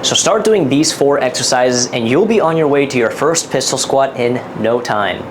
So start doing these 4 exercises and you'll be on your way to your first pistol squat in no time.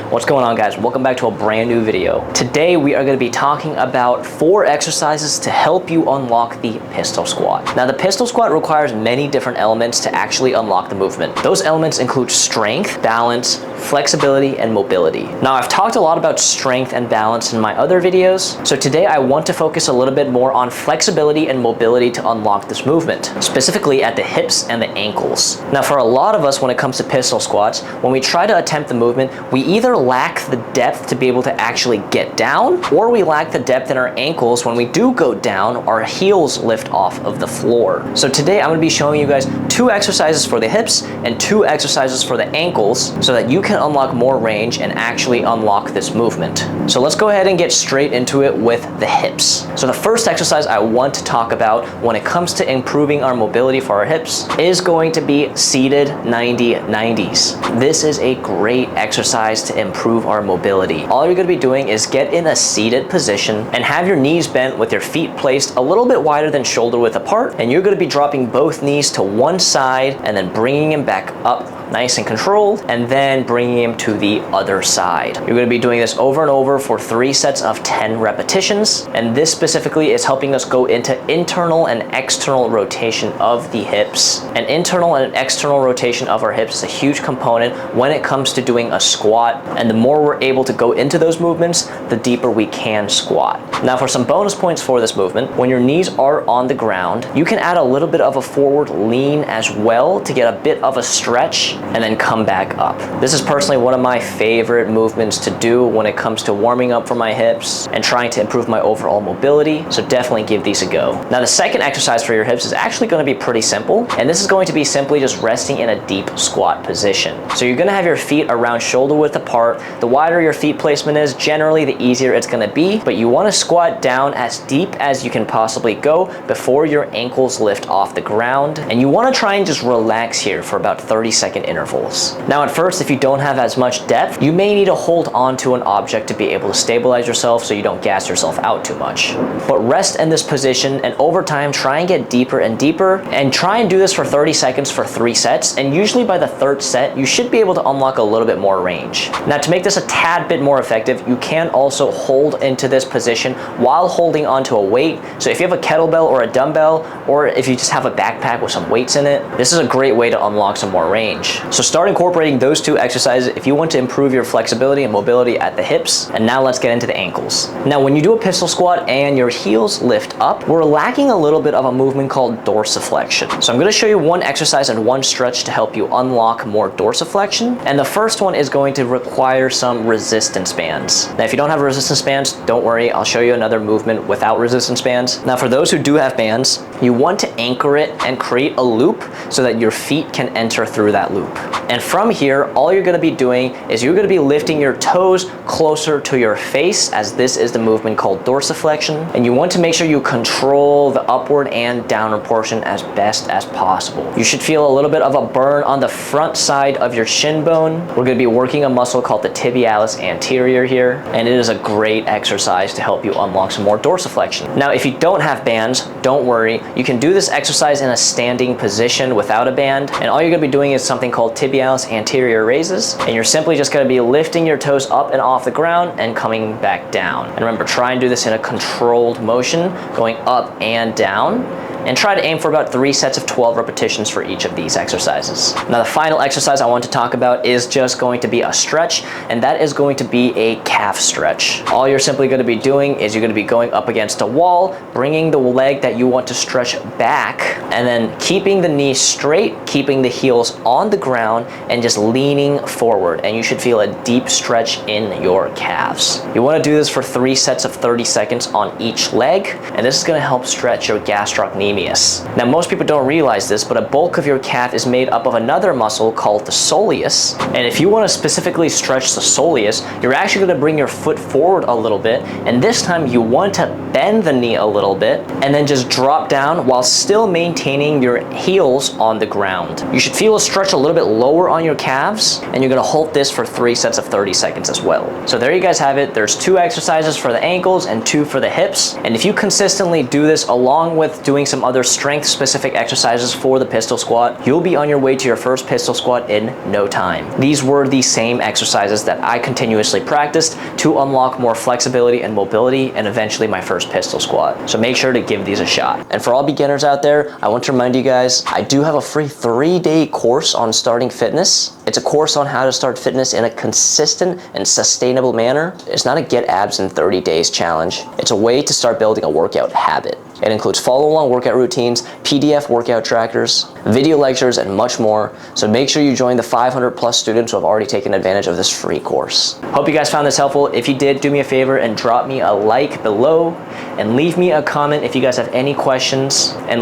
What's going on, guys? Welcome back to a brand new video. Today we are going to be talking about 4 exercises to help you unlock the pistol squat. Now the pistol squat requires many different elements to actually unlock the movement. Those elements include strength, balance, flexibility, and mobility. Now I've talked a lot about strength and balance in my other videos, so today I want to focus a little bit more on flexibility and mobility to unlock this movement, specifically at the hips and the ankles. Now for a lot of us when it comes to pistol squats, when we try to attempt the movement, we either lack the depth to be able to actually get down, or we lack the depth in our ankles. When we do go down, our heels lift off of the floor. So today I'm going to be showing you guys 2 exercises for the hips and 2 exercises for the ankles so that you can unlock more range and actually unlock this movement. So let's go ahead and get straight into it with the hips. So the first exercise I want to talk about when it comes to improving our mobility for our hips is going to be seated 90-90s. This is a great exercise to improve our mobility. All you're going to be doing is get in a seated position and have your knees bent with your feet placed a little bit wider than shoulder width apart, and you're going to be dropping both knees to one side and then bringing them back up nice and controlled, and then bringing him to the other side. You're going to be doing this over and over for 3 sets of 10 repetitions, and this specifically is helping us go into internal and external rotation of the hips. An internal and external rotation of our hips is a huge component when it comes to doing a squat, and the more we're able to go into those movements, the deeper we can squat. Now for some bonus points for this movement, when your knees are on the ground, you can add a little bit of a forward lean as well to get a bit of a stretch and then come back up. This is personally one of my favorite movements to do when it comes to warming up for my hips and trying to improve my overall mobility, so definitely give these a go. Now the second exercise for your hips is actually going to be pretty simple, and this is going to be simply just resting in a deep squat position. So you're going to have your feet around shoulder width apart. The wider your feet placement is, generally the easier it's going to be, but you want to squat down as deep as you can possibly go before your ankles lift off the ground, and you want to try and just relax here for about 30-second intervals. Now at first, if you don't have as much depth, you may need to hold on to an object to be able to stabilize yourself so you don't gas yourself out too much. But rest in this position, and over time try and get deeper and deeper, and try and do this for 30 seconds for 3 sets, and usually by the 3rd set you should be able to unlock a little bit more range. Now to make this a tad bit more effective, you can also hold into this position while holding onto a weight. So if you have a kettlebell or a dumbbell, or if you just have a backpack with some weights in it, this is a great way to unlock some more range. So start incorporating those 2 exercises if you want to improve your flexibility and mobility at the hips. And now let's get into the ankles. Now when you do a pistol squat and your heels lift up, we're lacking a little bit of a movement called dorsiflexion. So I'm going to show you 1 exercise and 1 stretch to help you unlock more dorsiflexion. And the first one is going to require some resistance bands. Now if you don't have resistance bands, don't worry, I'll show you another movement without resistance bands. Now for those who do have bands, you want to anchor it and create a loop so that your feet can enter through that loop. And from here, all you're going to be doing is you're going to be lifting your toes closer to your face, as this is the movement called dorsiflexion. And you want to make sure you control the upward and downward portion as best as possible. You should feel a little bit of a burn on the front side of your shin bone. We're going to be working a muscle called the tibialis anterior here, and it is a great exercise to help you unlock some more dorsiflexion. Now if you don't have bands, don't worry. You can do this exercise in a standing position without a band, and all you're going to be doing is something called tibialis anterior raises, and you're simply just going to be lifting your toes up and off the ground and coming back down. And remember, try and do this in a controlled motion, going up and down. and try to aim for about 3 sets of 12 repetitions for each of these exercises. Now the final exercise I want to talk about is just going to be a stretch, and that is going to be a calf stretch. All you're simply going to be doing is you're going to be going up against a wall, bringing the leg that you want to stretch back, and then keeping the knees straight, keeping the heels on the ground, and just leaning forward, and you should feel a deep stretch in your calves. You want to do this for 3 sets of 30 seconds on each leg, and this is going to help stretch your gastroc knee gluteus. Now most people don't realize this, but a bulk of your calf is made up of another muscle called the soleus. And if you want to specifically stretch the soleus, you're actually going to bring your foot forward a little bit, and this time you want to bend the knee a little bit and then just drop down while still maintaining your heels on the ground. You should feel a stretch a little bit lower on your calves, and you're going to hold this for 3 sets of 30 seconds as well. So there you guys have it. There's 2 exercises for the ankles and 2 for the hips. And if you consistently do this along with doing some other strength specific exercises for the pistol squat, you'll be on your way to your first pistol squat in no time. These were the same exercises that I continuously practiced to unlock more flexibility and mobility and eventually my first pistol squat. So make sure to give these a shot. And for all beginners out there, I want to remind you guys, I do have a free 3-day course on starting fitness. It's a course on how to start fitness in a consistent and sustainable manner. It's not a get abs in 30 days challenge. It's a way to start building a workout habit. It includes follow-along workout routines, PDF workout trackers, video lectures, and much more. So make sure you join the 500+ students who have already taken advantage of this free course. Hope you guys found this helpful. If you did, do me a favor and drop me a like below and leave me a comment if you guys have any questions. And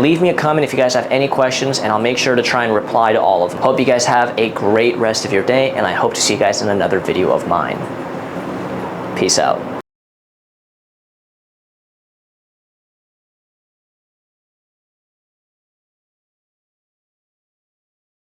I'll make sure to try and reply to all of them. Hope you guys have a great rest of your day, and I hope to see you guys in another video of mine. Peace out.